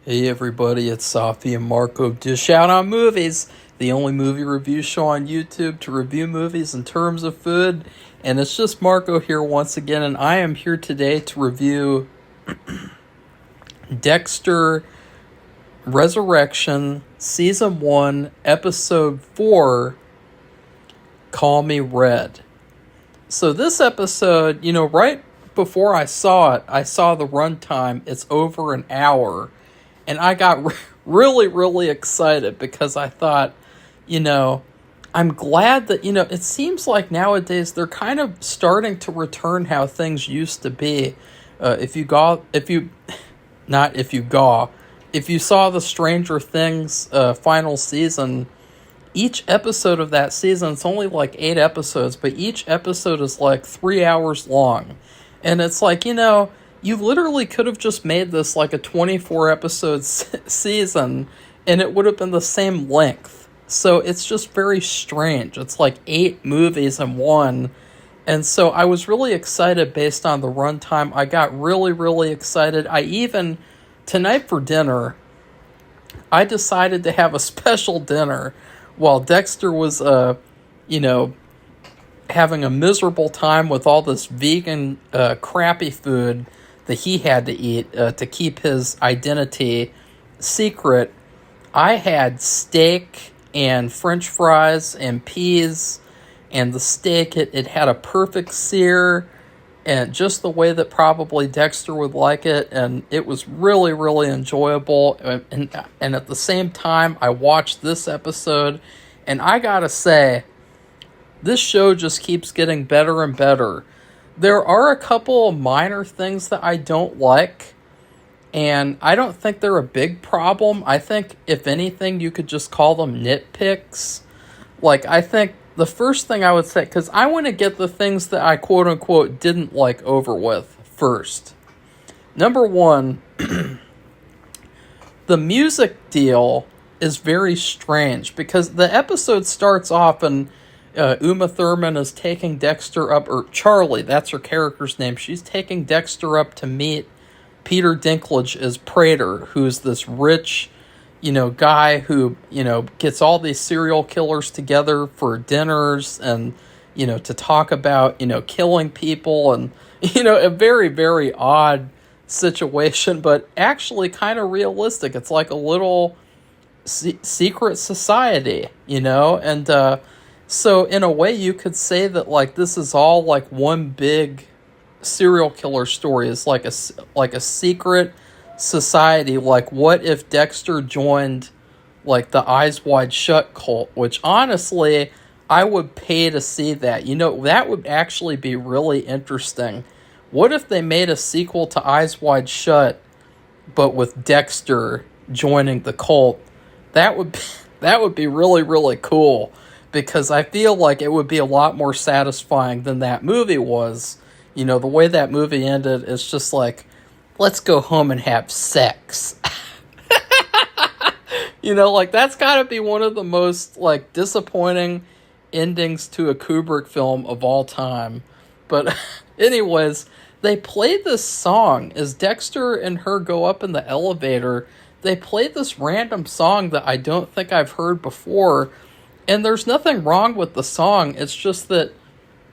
Hey everybody, it's Safi and Marco of Dish Out on Movies, the only movie review show on YouTube to review movies in terms of food. And it's just Marco here once again, and I am here today to review Dexter Resurrection, Season 1, Episode 4, Call Me Red. So this episode, right before I saw it, I saw the runtime. It's over an hour. And I got really, really excited because I thought, I'm glad that, it seems like nowadays they're kind of starting to return how things used to be. If you saw the Stranger Things final season, each episode of that season, it's only like 8 episodes, but each episode is like 3 hours long. And it's like, you literally could have just made this like a 24 episode season and it would have been the same length. So it's just very strange. It's like 8 movies in one. And so I was really excited based on the runtime. I got really, really excited. Tonight for dinner, I decided to have a special dinner while Dexter was, having a miserable time with all this vegan, crappy food that he had to eat to keep his identity secret. I had steak and French fries and peas, and the steak, it had a perfect sear and just the way that probably Dexter would like it, and it was really, really enjoyable. And at the same time, I watched this episode, and I gotta say, this show just keeps getting better and better. There are a couple of minor things that I don't like, and I don't think they're a big problem. I think, if anything, you could just call them nitpicks. Like, I think the first thing I would say, because I want to get the things that I quote-unquote didn't like over with first. Number one, the music deal is very strange, because the episode starts off and Uma Thurman is taking Dexter up, or Charlie, that's her character's name. She's taking Dexter up to meet Peter Dinklage as Prater, who's this rich, guy who, gets all these serial killers together for dinners and, to talk about, killing people and, a very, very odd situation, but actually kind of realistic. It's like a little secret society, and, so in a way you could say that like this is all like one big serial killer story. It's like a secret society. Like, what if Dexter joined like the Eyes Wide Shut cult, which honestly I would pay to see that. That would actually be really interesting. What if they made a sequel to Eyes Wide Shut but with Dexter joining the cult? That would be really, really cool. Because I feel like it would be a lot more satisfying than that movie was. The way that movie ended is just like, let's go home and have sex. Like, that's gotta be one of the most, like, disappointing endings to a Kubrick film of all time. But anyways, they played this song as Dexter and her go up in the elevator. They played this random song that I don't think I've heard before. And there's nothing wrong with the song. It's just that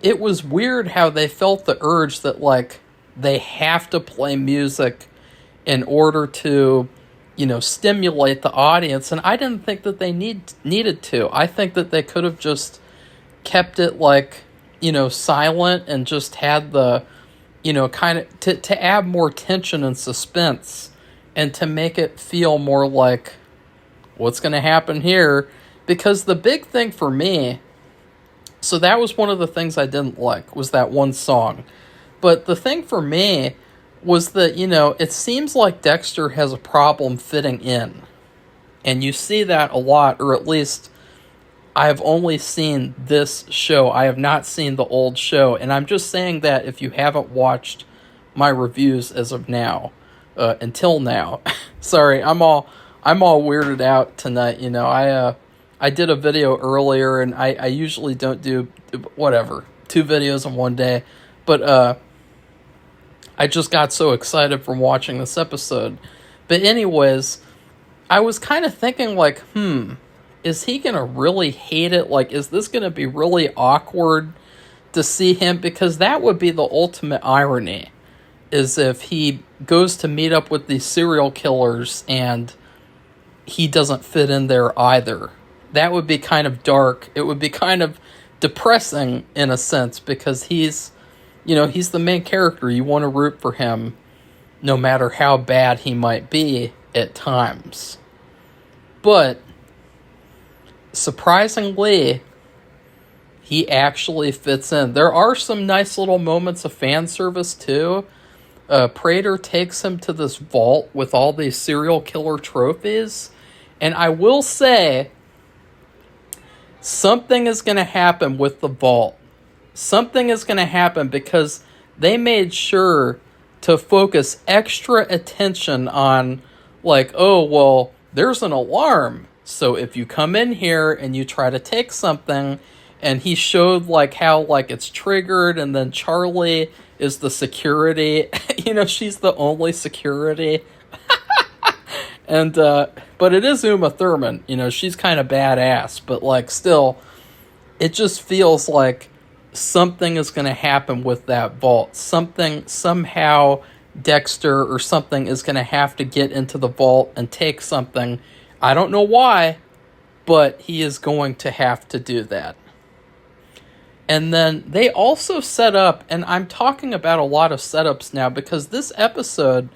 it was weird how they felt the urge that, like, they have to play music in order to, stimulate the audience. And I didn't think that they needed to. I think that they could have just kept it, like, silent and just had the, kind of, to add more tension and suspense and to make it feel more like, what's going to happen here? Because the big thing for me, so that was one of the things I didn't like, was that one song. But the thing for me was that, it seems like Dexter has a problem fitting in. And you see that a lot, or at least I've only seen this show. I have not seen the old show. And I'm just saying that if you haven't watched my reviews as of now, until now. Sorry, I'm all weirded out tonight. I did a video earlier, and I usually don't do, 2 videos in one day. But I just got so excited from watching this episode But anyways, I was kind of thinking like, is he going to really hate it? Like, is this going to be really awkward to see him? Because that would be the ultimate irony, is if he goes to meet up with these serial killers and he doesn't fit in there either. That would be kind of dark. It would be kind of depressing in a sense, because he's the main character. You want to root for him no matter how bad he might be at times. But surprisingly, he actually fits in. There are some nice little moments of fan service too. Prater takes him to this vault with all these serial killer trophies. And I will say, something is going to happen with the vault. Something is going to happen, because they made sure to focus extra attention on, like, oh, well, there's an alarm. So if you come in here and you try to take something, and he showed, like, how, like, it's triggered, and then Charlie is the security. She's the only security. And, but it is Uma Thurman. She's kind of badass. But, like, still, it just feels like something is going to happen with that vault. Somehow, Dexter or something is going to have to get into the vault and take something. I don't know why, but he is going to have to do that. And then they also set up, and I'm talking about a lot of setups now, because this episode,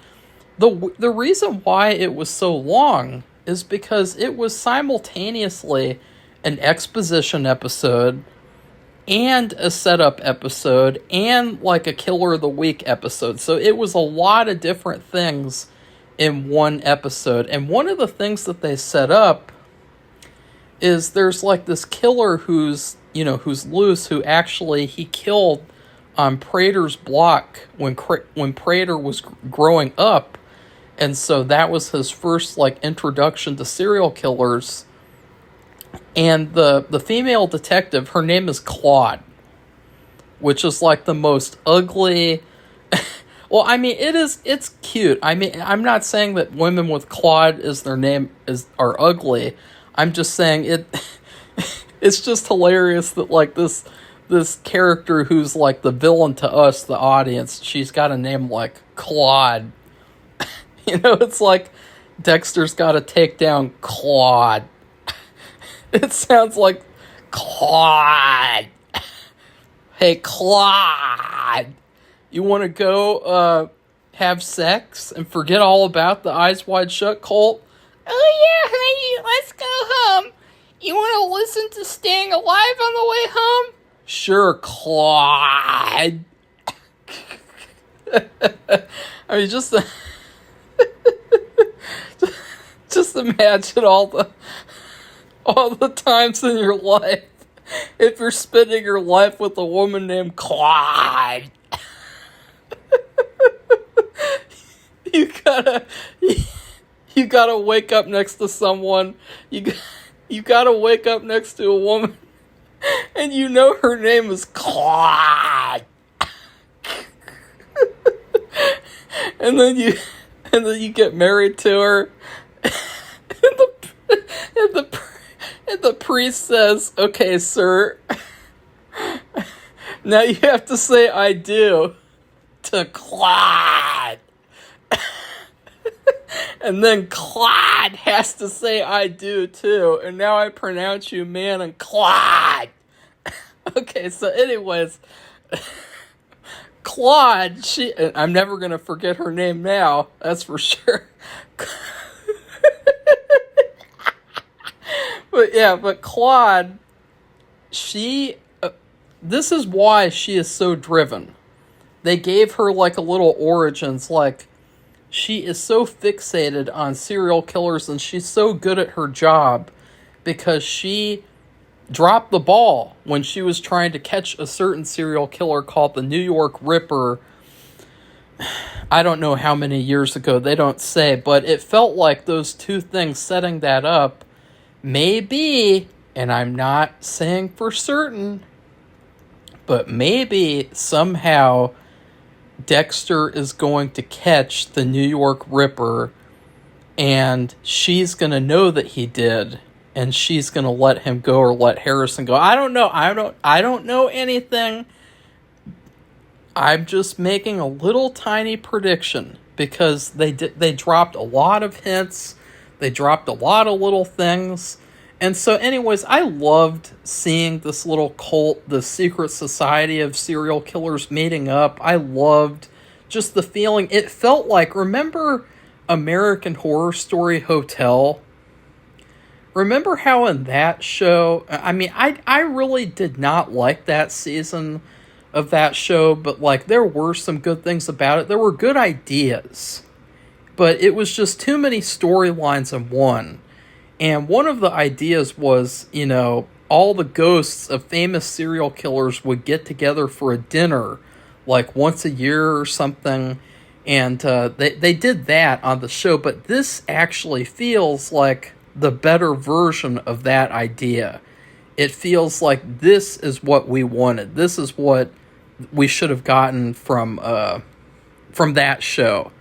the reason why it was so long is because it was simultaneously an exposition episode and a setup episode and like a Killer of the Week episode. So it was a lot of different things in one episode. And one of the things that they set up is there's like this killer who's loose, who actually he killed on Prater's block when Prater was growing up. And so that was his first like introduction to serial killers. And the female detective, her name is Claude, which is like the most ugly. Well, I mean, it's cute. I mean, I'm not saying that women with Claude as their name are ugly. I'm just saying it's just hilarious that like this character who's like the villain to us, the audience, she's got a name like Claude. It's like Dexter's got to take down Claude. It sounds like Claude. Hey, Claude. You want to go have sex and forget all about the Eyes Wide Shut cult? Oh, yeah, honey. Let's go home. You want to listen to Staying Alive on the way home? Sure, Claude. I mean, just imagine all the times in your life, if you're spending your life with a woman named Claude, you gotta wake up next to someone. You gotta wake up next to a woman, and her name is Claude, and then you get married to her, and the priest says, "Okay, sir, now you have to say I do to Claude." And then Claude has to say I do too. And now I pronounce you man and Claude. Okay, so anyways, Claude, I'm never going to forget her name now. That's for sure. But Claude, this is why she is so driven. They gave her like a little origins, like she is so fixated on serial killers and she's so good at her job because she dropped the ball when she was trying to catch a certain serial killer called the New York Ripper. I don't know how many years ago, they don't say, but it felt like those two things setting that up maybe, and I'm not saying for certain, but maybe somehow Dexter is going to catch the New York Ripper and she's gonna know that he did, and she's gonna let him go or let Harrison go. I don't know. I don't know anything. I'm just making a little tiny prediction because they dropped a lot of hints, they dropped a lot of little things. And so anyways, I loved seeing this little cult, the secret society of serial killers meeting up. I loved just the feeling. It felt like, remember American Horror Story Hotel? Remember how in that show, I mean, I really did not like that season of that show, but like there were some good things about it. There were good ideas, but it was just too many storylines in one. And one of the ideas was, you know, all the ghosts of famous serial killers would get together for a dinner, like once a year or something. And they did that on the show, but this actually feels like the better version of that idea. It feels like this is what we wanted. This is what we should have gotten from that show.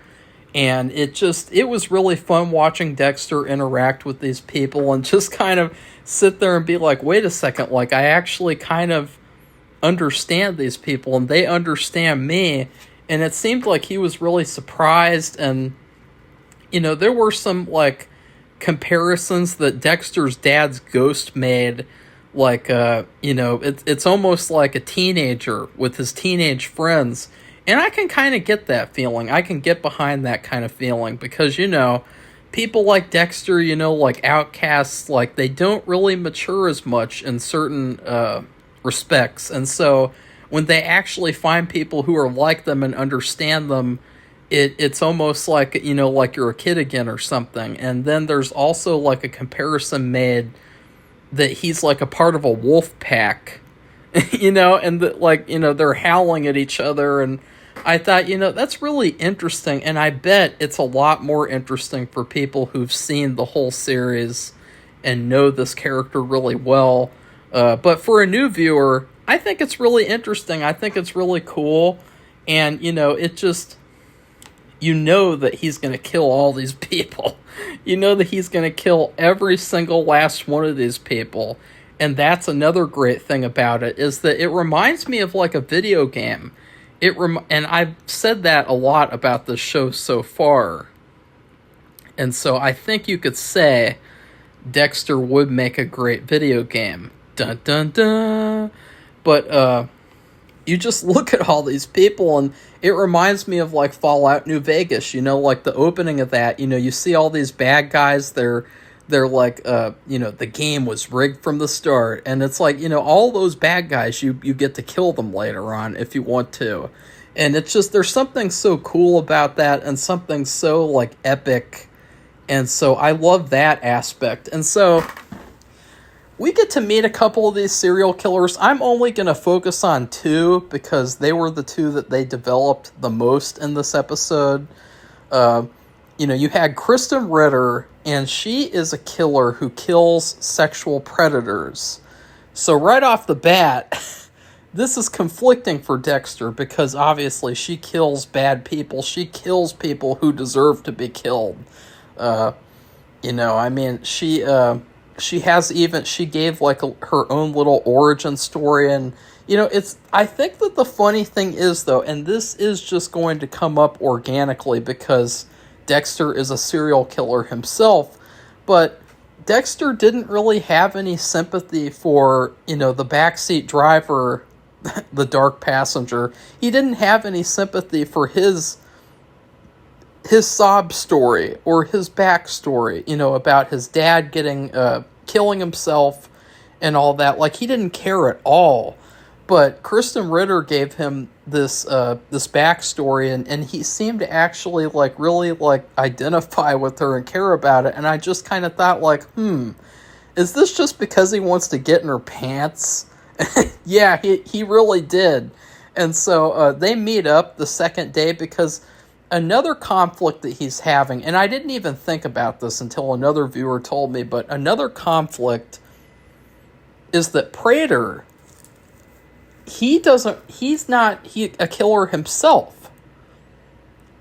And it was really fun watching Dexter interact with these people and just kind of sit there and be like, wait a second, like I actually kind of understand these people and they understand me. And it seemed like he was really surprised. And, you know, there were some like comparisons that Dexter's dad's ghost made. Like, you know, it's almost like a teenager with his teenage friends. And I can kind of get that feeling. I can get behind that kind of feeling because, you know, people like Dexter, you know, like outcasts, like they don't really mature as much in certain respects. And so when they actually find people who are like them and understand them, it's almost like, you know, like you're a kid again or something. And then there's also like a comparison made that he's like a part of a wolf pack, you know, and that like, you know, they're howling at each other. And I thought, you know, that's really interesting. And I bet it's a lot more interesting for people who've seen the whole series and know this character really well. But for a new viewer, I think it's really interesting. I think it's really cool. And, you know, it just, you know that he's going to kill all these people. You know that he's going to kill every single last one of these people. And that's another great thing about it, is that it reminds me of like a video game. And I've said that a lot about this show so far. And so I think you could say Dexter would make a great video game. Dun dun dun. But you just look at all these people and it reminds me of like Fallout New Vegas, you know, like the opening of that, you know, you see all these bad guys, they're like, you know, the game was rigged from the start. And it's like, you know, all those bad guys, you get to kill them later on if you want to. And it's just, there's something so cool about that and something so like epic. And so I love that aspect. And so we get to meet a couple of these serial killers. I'm only going to focus on two because they were the two that they developed the most in this episode. You know, you had Kristen Ritter, and she is a killer who kills sexual predators. So right off the bat, this is conflicting for Dexter because obviously she kills bad people. She kills people who deserve to be killed. You know, I mean, she gave like her own little origin story. And, you know, I think that the funny thing is though, and this is just going to come up organically because Dexter is a serial killer himself, but Dexter didn't really have any sympathy for, you know, the backseat driver, the dark passenger. He didn't have any sympathy for his sob story or his backstory, you know, about his dad killing himself and all that. Like, he didn't care at all. But Kristen Ritter gave him this backstory, and he seemed to actually like really like identify with her and care about it. And I just kind of thought like, is this just because he wants to get in her pants? Yeah, he really did. And so they meet up the second day because another conflict that he's having, and I didn't even think about this until another viewer told me, but another conflict is that Prater, he's not a killer himself.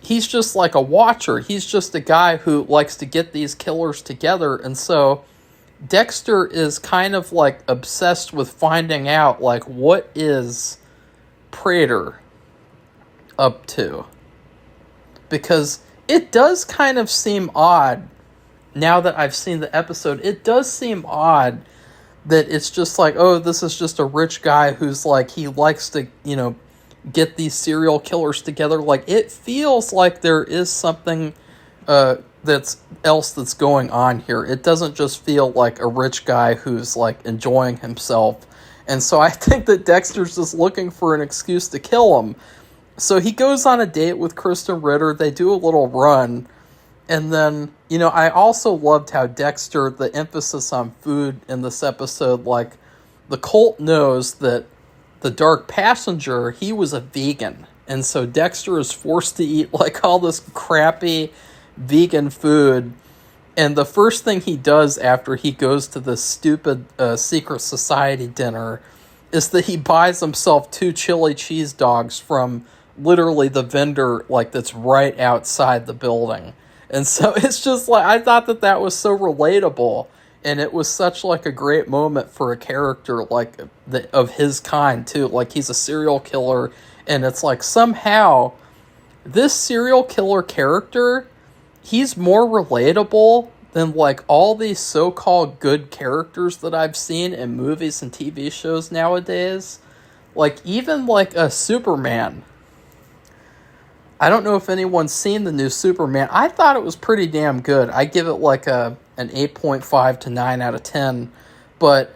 he's just like a watcher. He's just a guy who likes to get these killers together. And so Dexter is kind of like obsessed with finding out, like, what is Prater up to? Because it does kind of seem odd, now that I've seen the episode, it does seem odd that it's just like, oh, this is just a rich guy who's like, he likes to, get these serial killers together. Like, it feels like there is something that's going on here. It doesn't just feel like a rich guy who's like enjoying himself. And so I think that Dexter's just looking for an excuse to kill him. So he goes on a date with Kristen Ritter. They do a little run. And then, I also loved how Dexter, the emphasis on food in this episode, like, the cult knows that the Dark Passenger, he was a vegan. And so Dexter is forced to eat, like, all this crappy vegan food. And the first thing he does after he goes to this stupid secret society dinner is that he buys himself 2 chili cheese dogs from literally the vendor, like, that's right outside the building. And so it's just like, I thought that was so relatable, and it was such like a great moment for a character like of his kind too. Like, he's a serial killer, and it's like somehow this serial killer character, he's more relatable than like all these so-called good characters that I've seen in movies and TV shows nowadays. Like, even like a Superman. I don't know if anyone's seen the new Superman. I thought it was pretty damn good. I give it like an 8.5 to 9 out of 10. But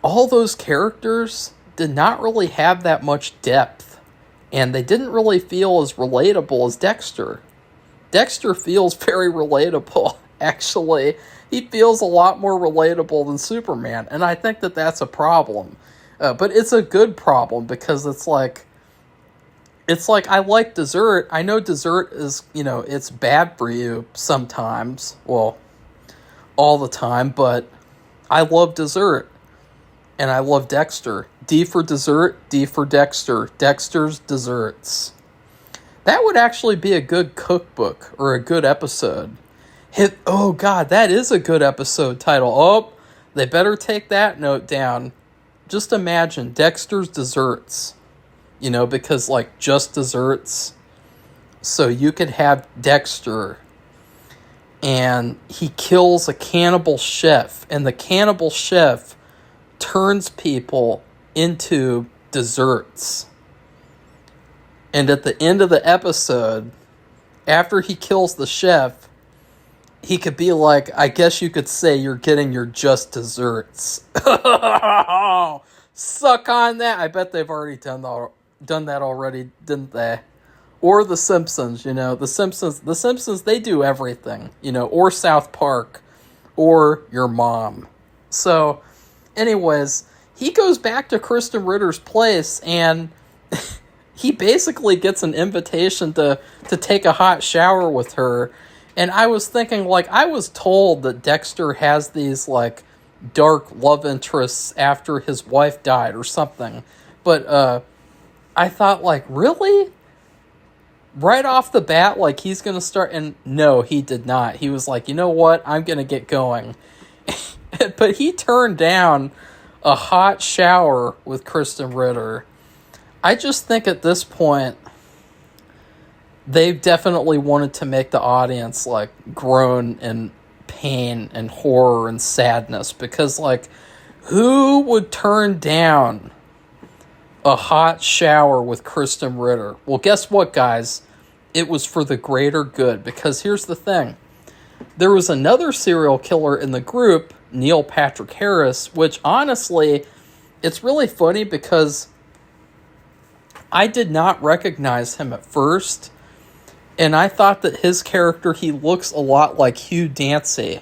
all those characters did not really have that much depth. And they didn't really feel as relatable as Dexter. Dexter feels very relatable, actually. He feels a lot more relatable than Superman. And I think that that's a problem. But it's a good problem, because it's like I like dessert. I know dessert is, it's bad for you sometimes. Well, all the time, but I love dessert. And I love Dexter. D for dessert, D for Dexter. Dexter's Desserts. That would actually be a good cookbook or a good episode. Oh God, that is a good episode title. Oh, they better take that note down. Just imagine Dexter's Desserts. Because, like, just desserts. So you could have Dexter, and he kills a cannibal chef, and the cannibal chef turns people into desserts. And at the end of the episode, after he kills the chef, he could be like, I guess you could say you're getting your just desserts. Suck on that. I bet they've already done that already, didn't they? Or The Simpsons, The Simpsons, they do everything, or South Park, or your mom. So, anyways, he goes back to Kristen Ritter's place, and he basically gets an invitation to take a hot shower with her. And I was thinking, like, I was told that Dexter has these, like, dark love interests after his wife died or something. But, I thought, like, really? Right off the bat, like, he's going to start... And no, he did not. He was like, you know what? I'm going to get going. But he turned down a hot shower with Kristen Ritter. I just think at this point, they've definitely wanted to make the audience, like, groan in pain and horror and sadness. Because, like, who would turn down a hot shower with Kristen Ritter? Well, guess what, guys? It was for the greater good, because here's the thing. There was another serial killer in the group, Neil Patrick Harris, which honestly, it's really funny because I did not recognize him at first, and I thought that his character, he looks a lot like Hugh Dancy,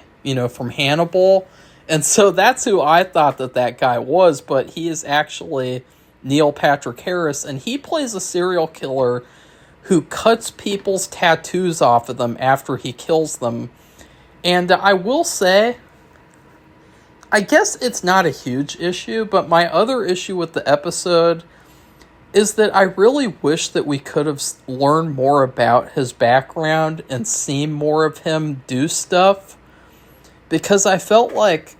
from Hannibal, and so that's who I thought that guy was, but he is actually Neil Patrick Harris, and he plays a serial killer who cuts people's tattoos off of them after he kills them. And I will say, I guess it's not a huge issue, but my other issue with the episode is that I really wish that we could have learned more about his background and seen more of him do stuff, because I felt like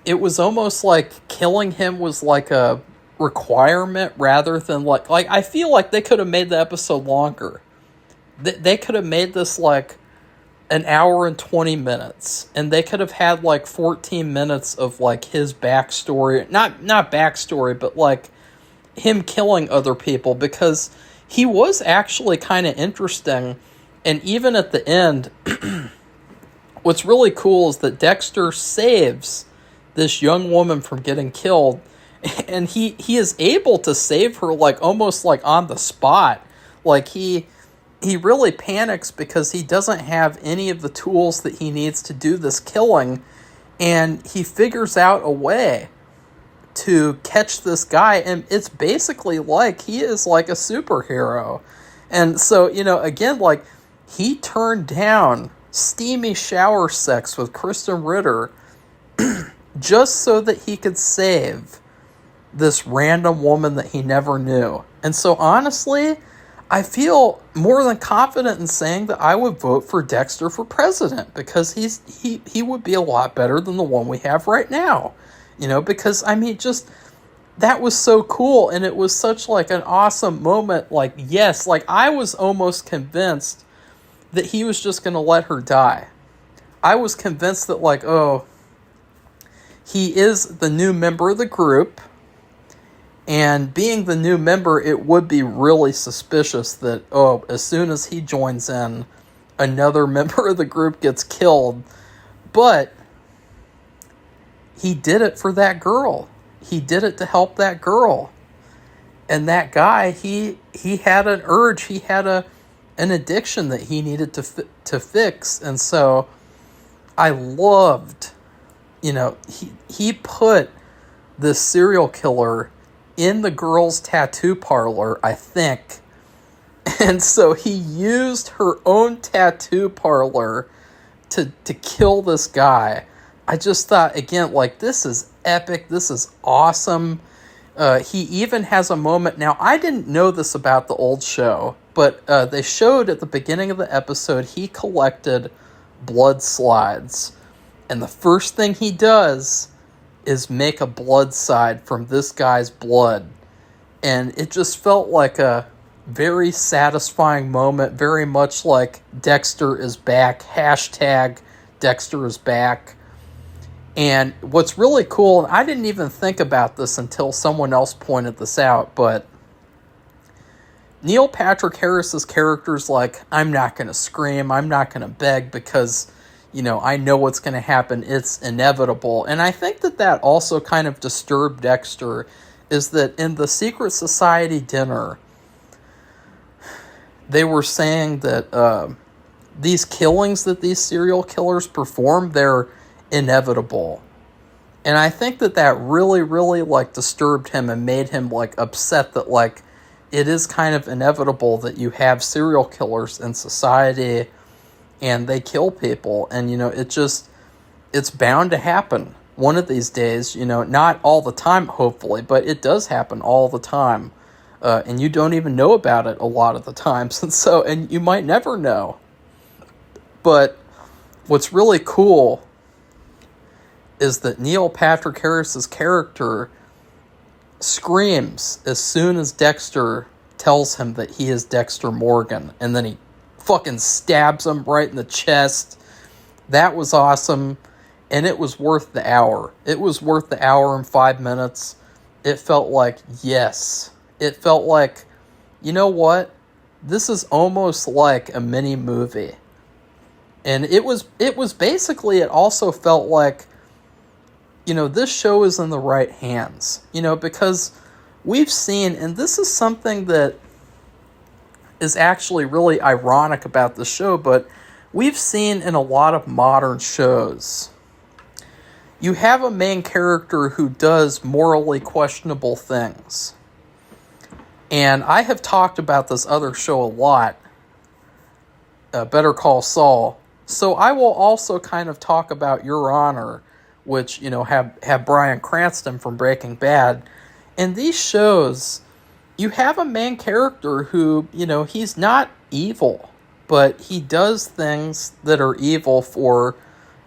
it was almost like killing him was like a requirement rather than like I feel like they could have made the episode longer. They could have made this like an hour and 20 minutes, and they could have had like 14 minutes of like his backstory, not backstory, but like him killing other people, because he was actually kind of interesting. And even at the end, what's really cool is that Dexter saves this young woman from getting killed, and he is able to save her like almost like on the spot. Like he really panics because he doesn't have any of the tools that he needs to do this killing, and he figures out a way to catch this guy, and it's basically like he is like a superhero. And so, again, like, he turned down steamy shower sex with Kristen Ritter just so that he could save this random woman that he never knew. And so, honestly, I feel more than confident in saying that I would vote for Dexter for president, because he would be a lot better than the one we have right now. Because, I mean, just, that was so cool, and it was such, like, an awesome moment. Like, yes, like, I was almost convinced that he was just going to let her die. I was convinced that, like, oh, he is the new member of the group, and being the new member, it would be really suspicious that, oh, as soon as he joins in, another member of the group gets killed. But he did it for that girl. He did it to help that girl. And that guy, he had an urge. He had an addiction that he needed to fix. And so I loved, he put this serial killer in the girl's tattoo parlor, I think. And so he used her own tattoo parlor to kill this guy. I just thought, again, like, this is epic. This is awesome. He even has a moment. Now, I didn't know this about the old show, but they showed at the beginning of the episode, he collected blood slides. And the first thing he does is make a blood slide from this guy's blood. And it just felt like a very satisfying moment, very much like Dexter is back, hashtag Dexter is back. And what's really cool, and I didn't even think about this until someone else pointed this out, but Neil Patrick Harris's character's like, I'm not going to scream, I'm not going to beg, because, I know what's going to happen, it's inevitable. And I think that also kind of disturbed Dexter, is that in the Secret Society dinner, they were saying that these killings that these serial killers perform, they're inevitable. And I think that really, really, like, disturbed him and made him, like, upset that, like, it is kind of inevitable that you have serial killers in society and they kill people. And, it's bound to happen one of these days, not all the time, hopefully, but it does happen all the time. And you don't even know about it a lot of the times. And you might never know. But what's really cool is that Neil Patrick Harris's character screams as soon as Dexter tells him that he is Dexter Morgan, and then he fucking stabs him right in the chest. That was awesome, and it was worth the hour. It was worth the hour and 5 minutes. It felt like, yes. It felt like, you know what? This is almost like a mini movie. And it was basically, it also felt like, this show is in the right hands, because we've seen, and this is something that is actually really ironic about the show, but we've seen in a lot of modern shows, you have a main character who does morally questionable things. And I have talked about this other show a lot, Better Call Saul. So I will also kind of talk about Your Honor, which, have Bryan Cranston from Breaking Bad. And these shows, you have a main character who, he's not evil, but he does things that are evil for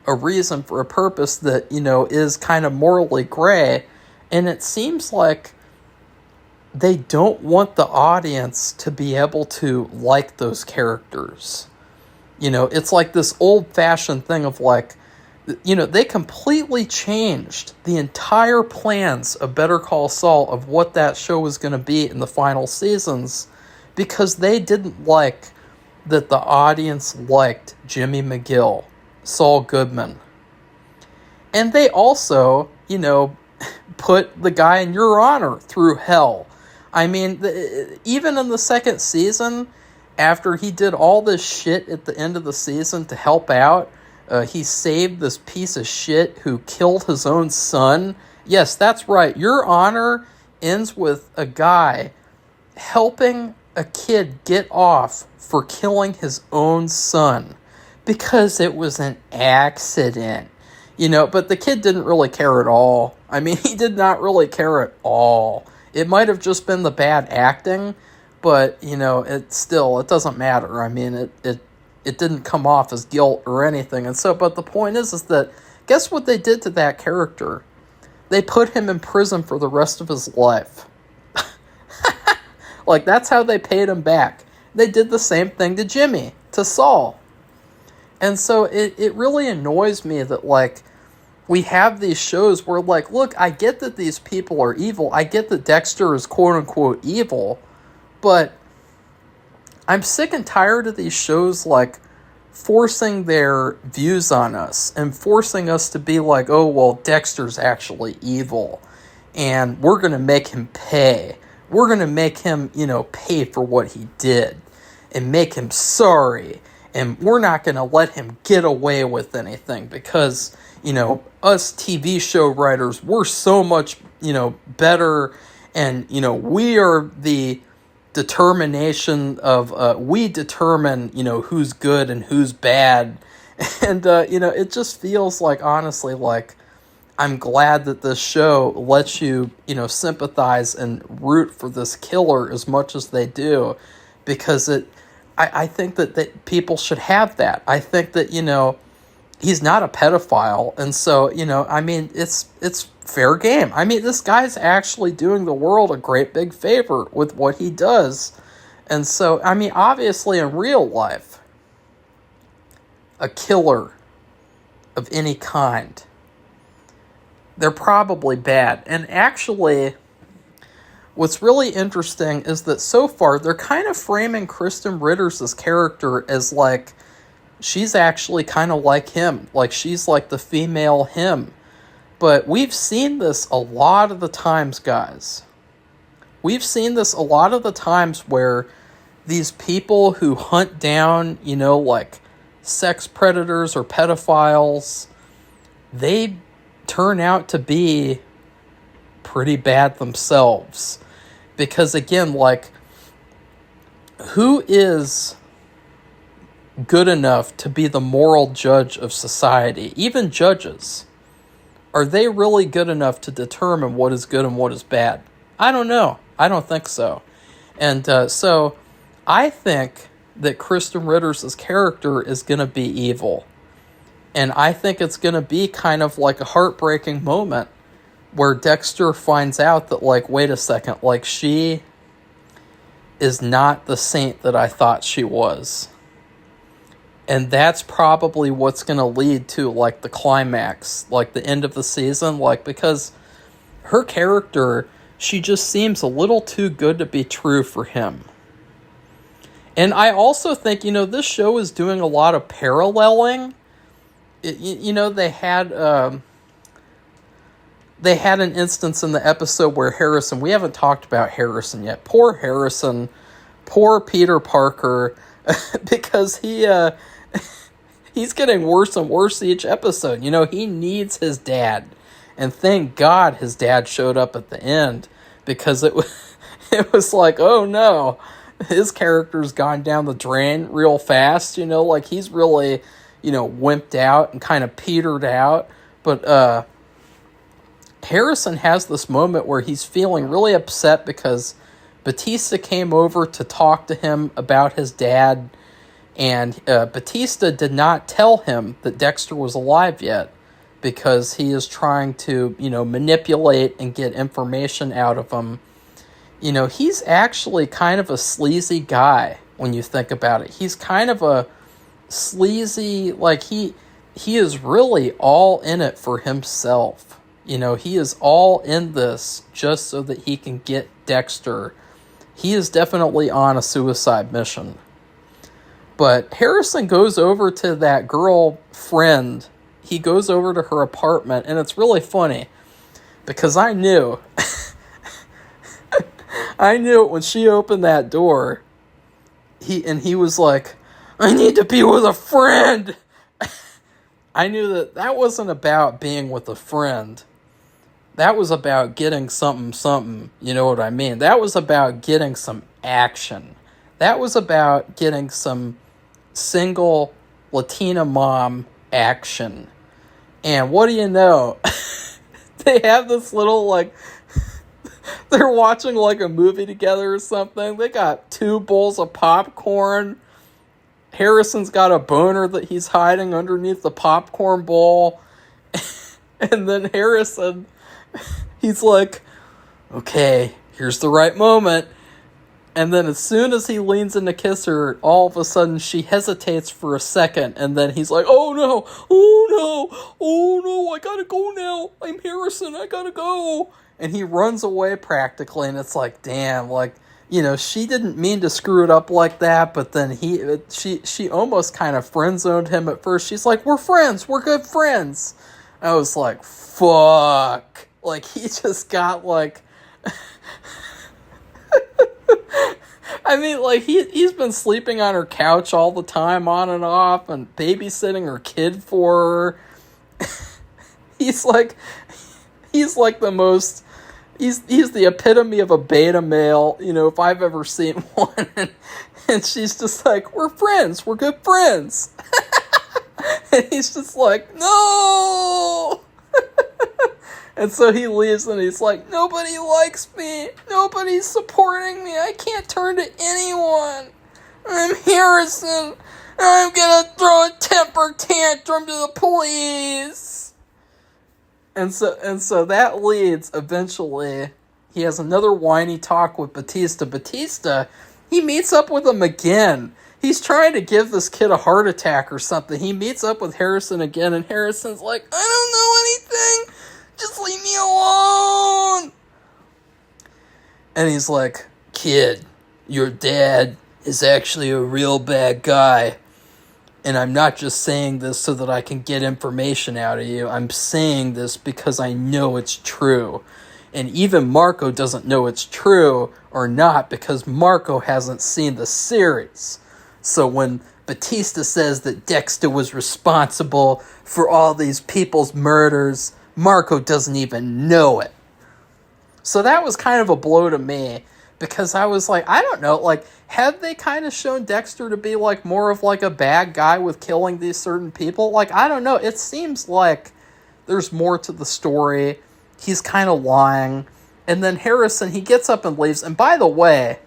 a reason, for a purpose that, is kind of morally gray. And it seems like they don't want the audience to be able to like those characters. It's like this old-fashioned thing of like, they completely changed the entire plans of Better Call Saul, of what that show was going to be in the final seasons, because they didn't like that the audience liked Jimmy McGill, Saul Goodman. And they also, put the guy in Your Honor through hell. I mean, even in the second season, after he did all this shit at the end of the season to help out, he saved this piece of shit who killed his own son. Yes, that's right. Your Honor ends with a guy helping a kid get off for killing his own son because it was an accident. But the kid didn't really care at all. I mean, he did not really care at all. It might have just been the bad acting, but, it doesn't matter. I mean, it didn't come off as guilt or anything. And so, but the point is that, guess what they did to that character? They put him in prison for the rest of his life. Like, that's how they paid him back. They did the same thing to Jimmy, to Saul. And so it really annoys me that, like, we have these shows where, like, look, I get that these people are evil. I get that Dexter is quote-unquote evil. But I'm sick and tired of these shows, like, forcing their views on us and forcing us to be like, oh, well, Dexter's actually evil. And we're going to make him pay. We're going to make him, pay for what he did and make him sorry. And we're not going to let him get away with anything because, us TV show writers, we're so much, better. And, we are the determination of, we determine, who's good and who's bad. And, it just feels like, honestly, like, I'm glad that this show lets you, sympathize and root for this killer as much as they do, because I think that people should have that. I think that, he's not a pedophile, and so, I mean, it's fair game. I mean, this guy's actually doing the world a great big favor with what he does. And so, I mean, obviously in real life, a killer of any kind, they're probably bad. And actually, what's really interesting is that so far, they're kind of framing Kristen Ritter's character as like, she's actually kind of like him. Like, she's like the female him. But we've seen this a lot of the times, guys. We've seen this a lot of the times where these people who hunt down, like sex predators or pedophiles, they turn out to be pretty bad themselves. Because again, like, who is good enough to be the moral judge of society? Even judges. Are they really good enough to determine what is good and what is bad? I don't know. I don't think so. And so I think that Kristen Ritter's character is going to be evil. And I think it's going to be kind of like a heartbreaking moment where Dexter finds out that, like, wait a second, like, she is not the saint that I thought she was. And that's probably what's going to lead to, like, the climax, like, the end of the season, like, because her character, she just seems a little too good to be true for him. And I also think, this show is doing a lot of paralleling. They had an instance in the episode where Harrison, we haven't talked about Harrison yet. Poor Harrison, poor Peter Parker, because he's getting worse and worse each episode. He needs his dad. And thank God his dad showed up at the end, because it was like, oh no, his character's gone down the drain real fast. Like, he's really, wimped out and kind of petered out. But Harrison has this moment where he's feeling really upset because Batista came over to talk to him about his dad, and Batista did not tell him that Dexter was alive yet, because he is trying to, manipulate and get information out of him. He's actually kind of a sleazy guy when you think about it. He's kind of a sleazy, he is really all in it for himself. He is all in this just so that he can get Dexter. He is definitely on a suicide mission. But Harrison goes over to that girl friend. He goes over to her apartment, and it's really funny because I knew when she opened that door, he was like, "I need to be with a friend." I knew that wasn't about being with a friend. That was about getting something, you know what I mean? That was about getting some action. That was about getting some single Latina mom action. And what do you know? They have this little, they're watching, a movie together or something. They got 2 bowls of popcorn. Harrison's got a boner that he's hiding underneath the popcorn bowl. And then Harrison, he's like, okay, here's the right moment. And then as soon as he leans in to kiss her, all of a sudden she hesitates for a second. And then he's like, oh no, I gotta go now. I'm Harrison, I gotta go. And he runs away practically. And it's like, damn, she didn't mean to screw it up like that. But then she almost kind of friend-zoned him at first. She's like, we're friends, we're good friends. I was like, fuck. He just got, I mean, he's been sleeping on her couch all the time, on and off, and babysitting her kid for her. He's the most, he's the epitome of a beta male, if I've ever seen one. And she's just like, we're friends, we're good friends. And he's just like, no. And so he leaves and he's like, nobody likes me. Nobody's supporting me. I can't turn to anyone. I'm Harrison. I'm gonna throw a temper tantrum to the police. And so that leads, eventually, he has another whiny talk with Batista. Batista, he meets up with him again. He's trying to give this kid a heart attack or something. He meets up with Harrison again, and Harrison's like, I don't know anything. Just leave me alone. And he's like, kid, your dad is actually a real bad guy. And I'm not just saying this so that I can get information out of you. I'm saying this because I know it's true. And even Marco doesn't know it's true or not because Marco hasn't seen the series. So when Batista says that Dexter was responsible for all these people's murders, Marco doesn't even know it. So that was kind of a blow to me because I was like, I don't know, have they kind of shown Dexter to be more of a bad guy with killing these certain people? I don't know. It seems like there's more to the story. He's kind of lying. And then Harrison, he gets up and leaves. And by the way,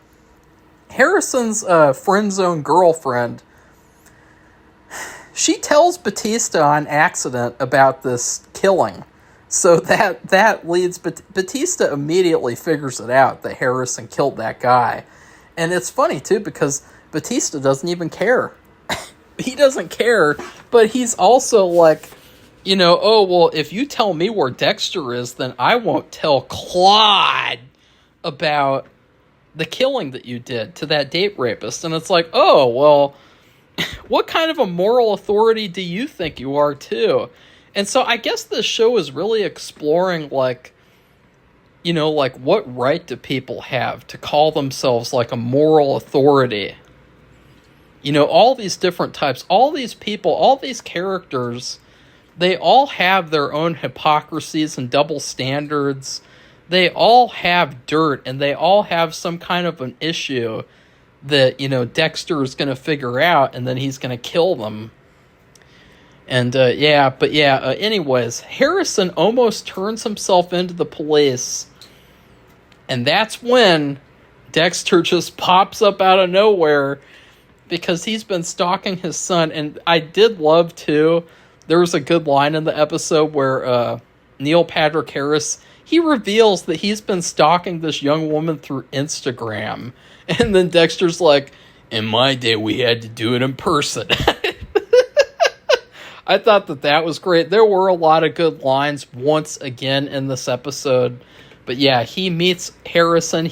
Harrison's friend zone girlfriend, she tells Batista on accident about this killing. So that leads, Batista immediately figures it out that Harrison killed that guy. And it's funny, too, because Batista doesn't even care. He doesn't care, but he's also like, oh, well, if you tell me where Dexter is, then I won't tell Claude about the killing that you did to that date rapist. And it's like, oh, well, what kind of a moral authority do you think you are, too? And so I guess this show is really exploring, what right do people have to call themselves, a moral authority? All these different types, all these people, all these characters, they all have their own hypocrisies and double standards. They all have dirt, and they all have some kind of an issue that, Dexter is going to figure out, and then he's going to kill them. And, anyways, Harrison almost turns himself into the police, and that's when Dexter just pops up out of nowhere because he's been stalking his son. And I did love, too, there was a good line in the episode where Neil Patrick Harris, he reveals that he's been stalking this young woman through Instagram. And then Dexter's like, in my day, we had to do it in person. I thought that was great. There were a lot of good lines once again in this episode. But yeah, he meets Harrison.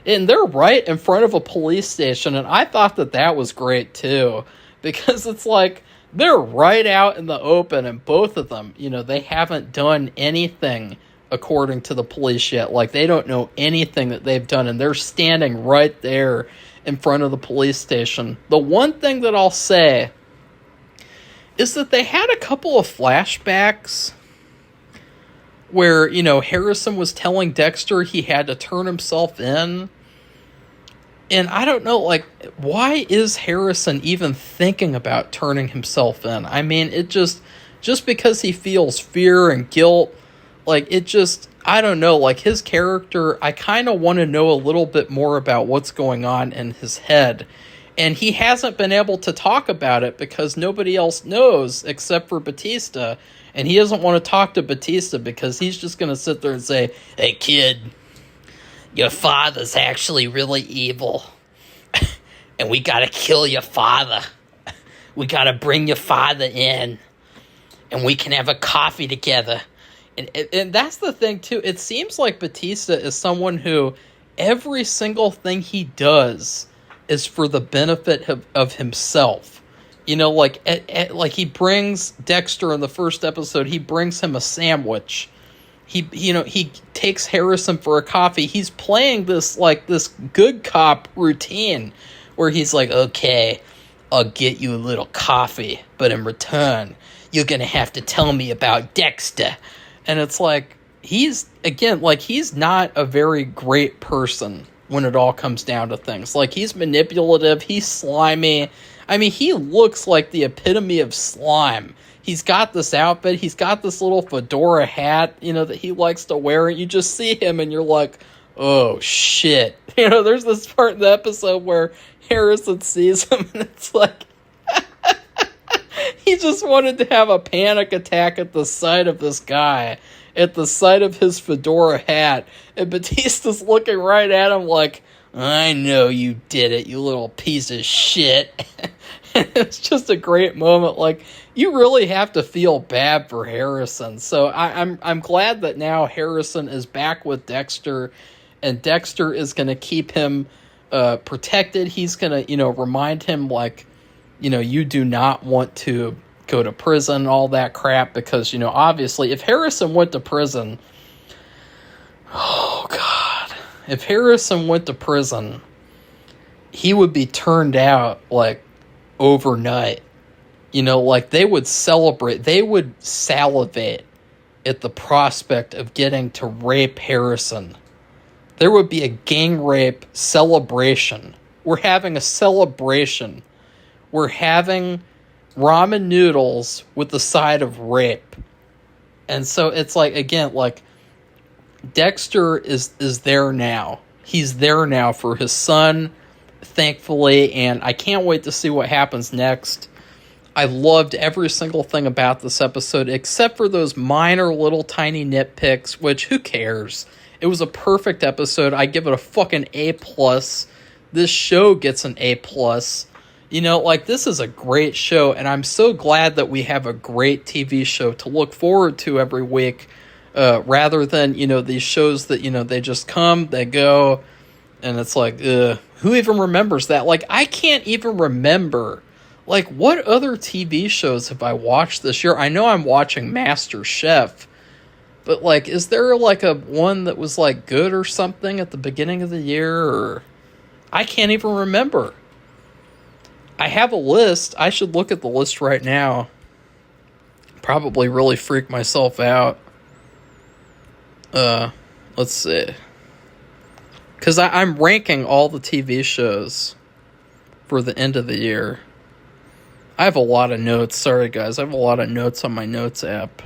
And they're right in front of a police station. And I thought that was great too. Because it's like, they're right out in the open. And both of them, they haven't done anything according to the police yet. Like, they don't know anything that they've done. And they're standing right there in front of the police station. The one thing that I'll say is that they had a couple of flashbacks where, Harrison was telling Dexter he had to turn himself in. And I don't know, like, why is Harrison even thinking about turning himself in? I mean, it just because he feels fear and guilt, like, I don't know, like, his character, I kind of want to know a little bit more about what's going on in his head. And he hasn't been able to talk about it because nobody else knows except for Batista. And he doesn't want to talk to Batista because he's just going to sit there and say, hey, kid, your father's actually really evil. And we got to kill your father. We got to bring your father in. And we can have a coffee together. And that's the thing, too. It seems like Batista is someone who every single thing he does is for the benefit of himself. Like he brings Dexter in the first episode, he brings him a sandwich. He takes Harrison for a coffee. He's playing this good cop routine where he's like, okay, I'll get you a little coffee, but in return, you're going to have to tell me about Dexter. And it's like, he's not a very great person when it all comes down to things. Like, he's manipulative, he's slimy. I mean, he looks like the epitome of slime. He's got this outfit, he's got this little fedora hat, that he likes to wear, and you just see him and you're like, oh, shit. There's this part in the episode where Harrison sees him and it's like, he just wanted to have a panic attack at the sight of this guy, at the sight of his fedora hat, and Batista's looking right at him like, I know you did it, you little piece of shit. It's just a great moment. Like, you really have to feel bad for Harrison. So I'm glad that now Harrison is back with Dexter, and Dexter is going to keep him protected. He's going to, remind him, like, you do not want to go to prison and all that crap, because, obviously, if Harrison went to prison, oh, God, if Harrison went to prison, he would be turned out, like, overnight. Like, they would celebrate, they would salivate at the prospect of getting to rape Harrison. There would be a gang rape celebration. We're having a celebration. We're having ramen noodles with the side of rape. And so it's like, again, like, Dexter is there now. He's there now for his son, thankfully, and I can't wait to see what happens next. I loved every single thing about this episode, except for those minor little tiny nitpicks, which, who cares? It was a perfect episode. I give it a fucking A+. This show gets an A+. This is a great show, and I'm so glad that we have a great TV show to look forward to every week, rather than, these shows that, they just come, they go, and it's like, who even remembers that? Like, I can't even remember, like, what other TV shows have I watched this year? I know I'm watching Master Chef, but, like, is there, like, a one that was, like, good or something at the beginning of the year, or I can't even remember. I have a list. I should look at the list right now. Probably really freak myself out. Let's see. Because I'm ranking all the TV shows for the end of the year. I have a lot of notes. Sorry, guys. I have a lot of notes on my notes app.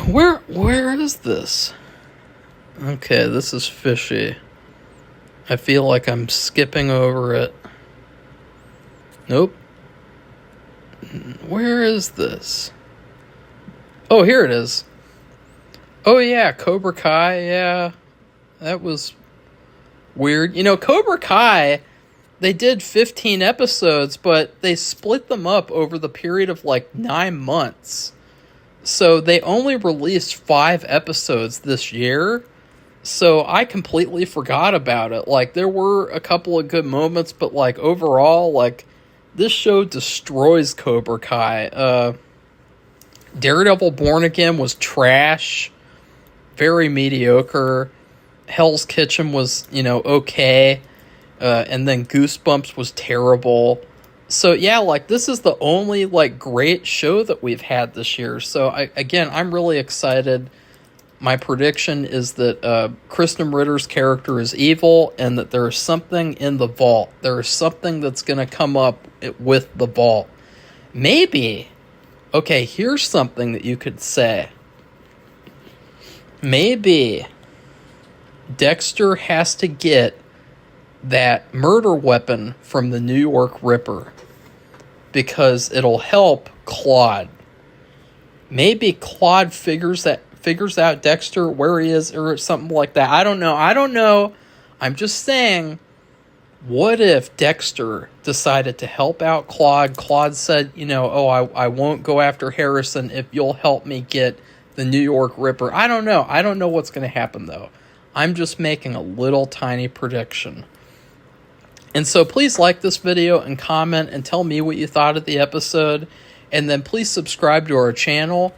Where is this? Okay, this is fishy. I feel like I'm skipping over it. Nope. Where is this? Oh, here it is. Oh, yeah, Cobra Kai, yeah. That was weird. You know, Cobra Kai, they did 15 episodes, but they split them up over the period of like 9 months. So they only released 5 episodes this year. So I completely forgot about it. Like, there were a couple of good moments, but like overall, like, this show destroys Cobra Kai. Daredevil Born Again was trash. Very mediocre. Hell's Kitchen was, okay. And then Goosebumps was terrible. So yeah, like, this is the only like great show that we've had this year. So I'm really excited. My prediction is that Kristen Ritter's character is evil, and that there is something in the vault. There is something that's going to come up with the vault. Maybe. Okay, here's something that you could say. Maybe Dexter has to get that murder weapon from the New York Ripper, because it'll help Claude. Maybe Claude figures out Dexter, where he is, or something like that. I don't know. I'm just saying, what if Dexter decided to help out Claude? Claude said, I won't go after Harrison if you'll help me get the New York Ripper. I don't know. I don't know what's going to happen, though. I'm just making a little tiny prediction. And so please like this video and comment and tell me what you thought of the episode. And then please subscribe to our channel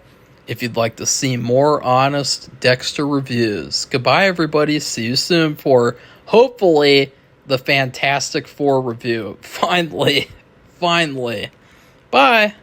if you'd like to see more honest Dexter reviews. Goodbye, everybody. See you soon for, hopefully, the Fantastic Four review. Finally. Bye.